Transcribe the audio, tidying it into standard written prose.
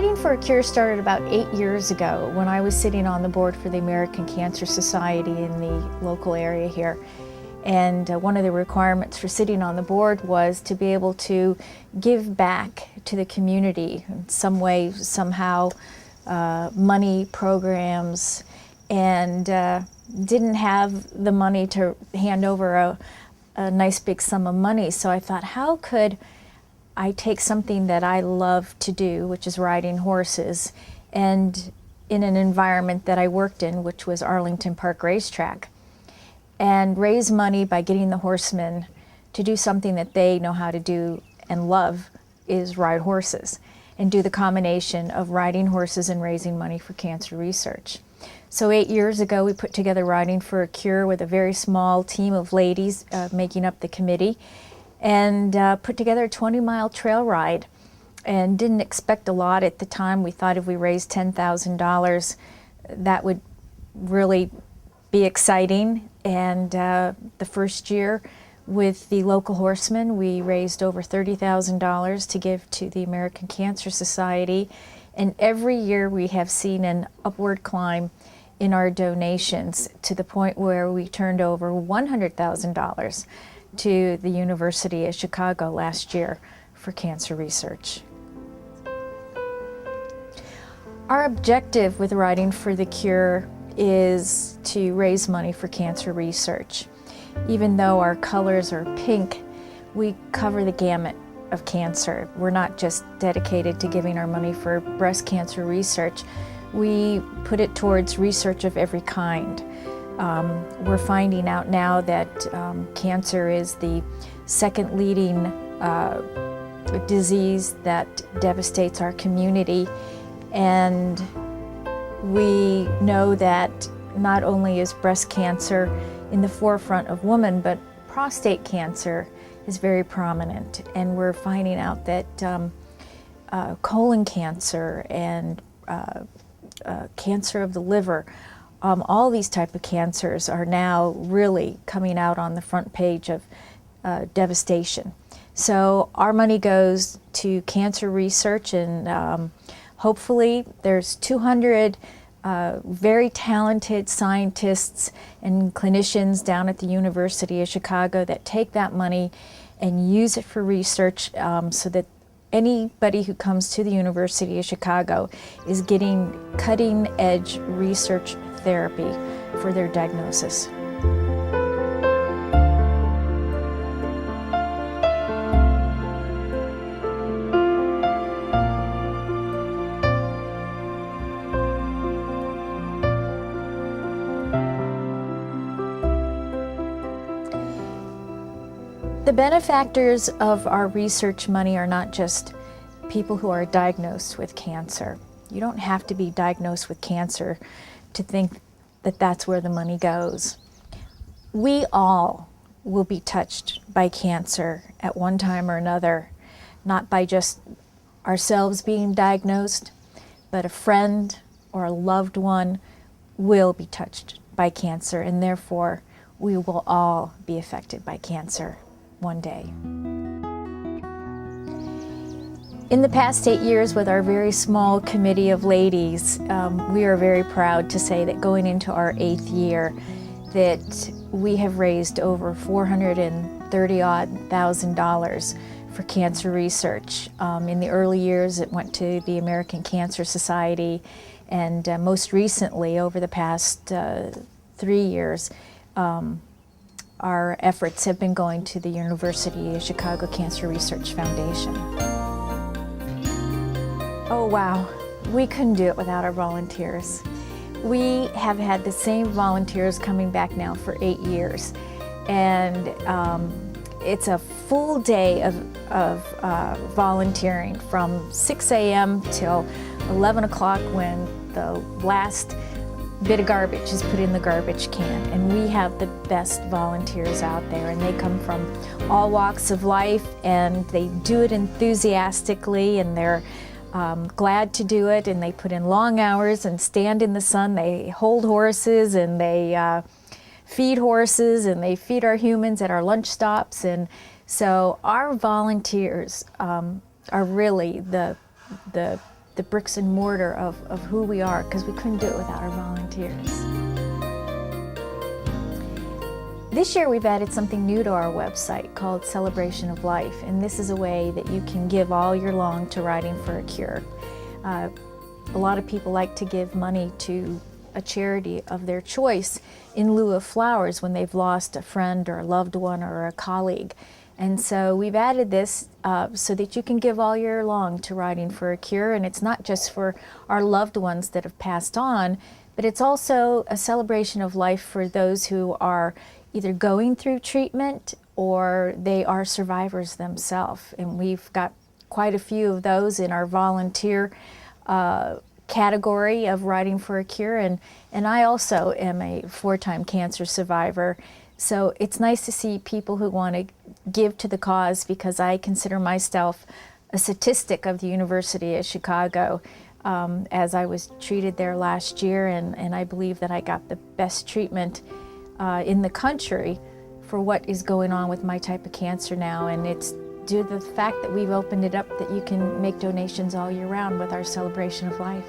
Writing for a Cure started about 8 years ago when I was sitting on the board for the American Cancer Society in the local area here. And one of the requirements for sitting on the board was to be able to give back to the community in some way, somehow, money, programs, and didn't have the money to hand over a nice big sum of money. So I thought, how could I take something that I love to do, which is riding horses, and in an environment that I worked in, which was Arlington Park Racetrack, and raise money by getting the horsemen to do something that they know how to do and love, is ride horses, and do the combination of riding horses and raising money for cancer research. So 8 years ago, we put together Riding for a Cure with a very small team of ladies making up the committee, and put together a 20-mile trail ride, and didn't expect a lot at the time. We thought if we raised $10,000, that would really be exciting. And the first year with the local horsemen, we raised over $30,000 to give to the American Cancer Society. And every year we have seen an upward climb in our donations to the point where we turned over $100,000 to the University of Chicago last year for cancer research. Our objective with Riding for the Cure is to raise money for cancer research. Even though our colors are pink, we cover the gamut of cancer. We're not just dedicated to giving our money for breast cancer research. We put it towards research of every kind. We're finding out now that cancer is the second leading disease that devastates our community, and we know that not only is breast cancer in the forefront of women, but prostate cancer is very prominent, and we're finding out that colon cancer and cancer of the liver, all these type of cancers are now really coming out on the front page of devastation. So our money goes to cancer research, and hopefully there's 200 very talented scientists and clinicians down at the University of Chicago that take that money and use it for research, so that anybody who comes to the University of Chicago is getting cutting-edge research therapy for their diagnosis. The benefactors of our research money are not just people who are diagnosed with cancer. You don't have to be diagnosed with cancer to think that that's where the money goes. We all will be touched by cancer at one time or another, not by just ourselves being diagnosed, but a friend or a loved one will be touched by cancer, and therefore we will all be affected by cancer one day. In the past 8 years with our very small committee of ladies, we are very proud to say that going into our 8th year that we have raised over $430,000 for cancer research. In the early years it went to the American Cancer Society, and most recently over the past 3 years our efforts have been going to the University of Chicago Cancer Research Foundation. Oh wow, we couldn't do it without our volunteers. We have had the same volunteers coming back now for 8 years, and it's a full day of volunteering from 6 a.m. till 11 o'clock when the last bit of garbage is put in the garbage can. And we have the best volunteers out there, and they come from all walks of life, and they do it enthusiastically, and they're glad to do it, and they put in long hours and stand in the sun. They hold horses, and they feed horses, and they feed our humans at our lunch stops. And so our volunteers are really the the bricks and mortar of who we are, because we couldn't do it without our volunteers. This year we've added something new to our website called Celebration of Life, and this is a way that you can give all year long to Riding for a Cure. A lot of people like to give money to a charity of their choice in lieu of flowers when they've lost a friend or a loved one or a colleague. And so we've added this so that you can give all year long to Riding for a Cure, and it's not just for our loved ones that have passed on, but it's also a celebration of life for those who are either going through treatment or they are survivors themselves. And we've got quite a few of those in our volunteer category of Riding for a Cure, and I also am a 4-time cancer survivor. So it's nice to see people who want to give to the cause, because I consider myself a statistic of the University of Chicago, as I was treated there last year, and I believe that I got the best treatment in the country for what is going on with my type of cancer now. And it's due to the fact that we've opened it up that you can make donations all year round with our Celebration of Life.